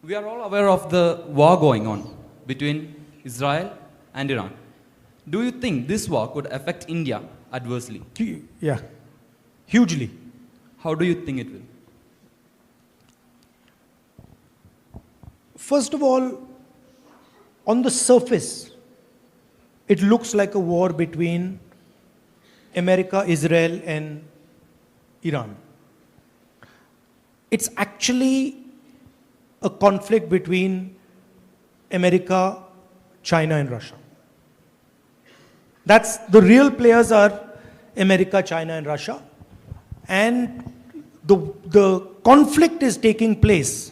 We are all aware of the war going on between Israel and Iran. Do you think this war could affect India adversely? Yeah, hugely. How do you think it will? First of all, on the surface, it looks like a war between America, Israel, and Iran. It's actually a conflict between America, China, and Russia. That's the real players are America, China, and Russia. And the conflict is taking place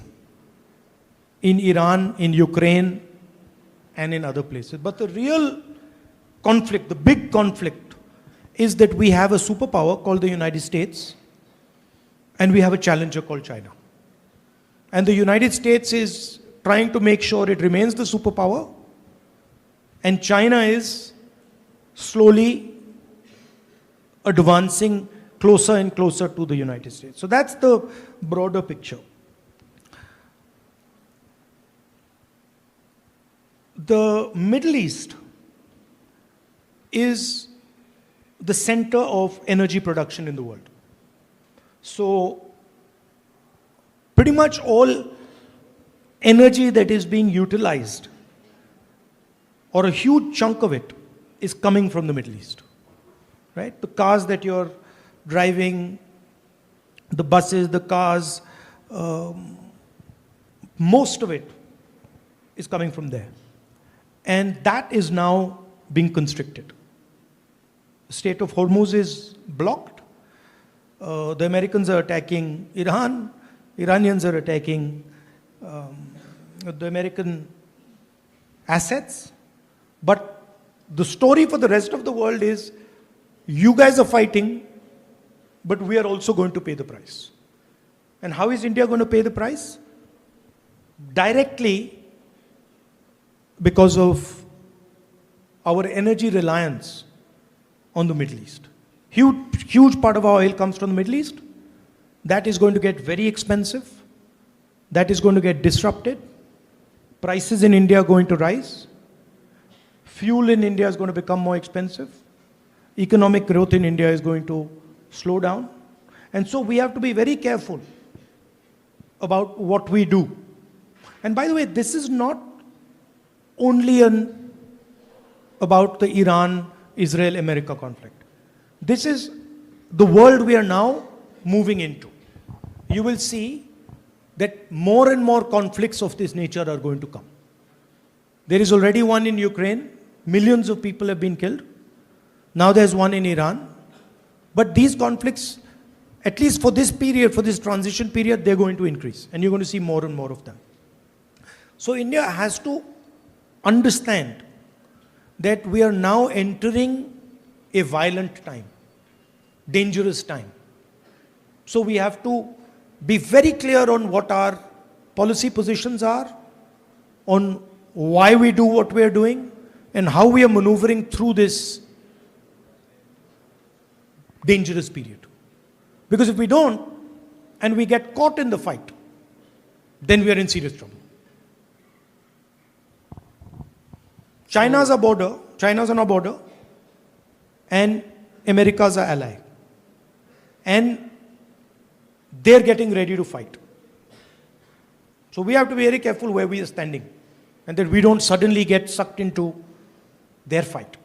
in Iran, in Ukraine, and in other places. But the real conflict, the big conflict, is that we have a superpower called the United States, and we have a challenger called China. And the United States is trying to make sure it remains the superpower, and China is slowly advancing closer and closer to the United States. So that's the broader picture. The Middle East is the center of energy production in the world. So pretty much all energy that is being utilized, or a huge chunk of it, is coming from the Middle East. Right? The cars that you're driving, the buses, the cars, most of it is coming from there. And that is now being constricted. The Strait of Hormuz is blocked. The Americans are attacking Iran. Iranians are attacking the American assets. But the story for the rest of the world is, you guys are fighting, but we are also going to pay the price. And how is India going to pay the price? Directly, because of our energy reliance on the Middle East. Huge part of our oil comes from the Middle East. That is going to get very expensive. That is going to get disrupted. Prices in India are going to rise. Fuel in India is going to become more expensive. Economic growth in India is going to slow down. And so we have to be very careful about what we do. And by the way, this is not only about the Iran-Israel-America conflict. This is the world we are now moving into. You will see that more and more conflicts of this nature are going to come. There is already one in Ukraine. Millions of people have been killed. Now there's one in Iran. But these conflicts, at least for this period, for this transition period, they're going to increase. And you're going to see more and more of them. So India has to understand that we are now entering a violent time, dangerous time. So we have to be very clear on what our policy positions are, on why we do what we are doing, and how we are maneuvering through this dangerous period. Because if we don't, and we get caught in the fight, then we are in serious trouble. China's on our border, and America's our ally. And they're getting ready to fight. So we have to be very careful where we are standing, and that we don't suddenly get sucked into their fight.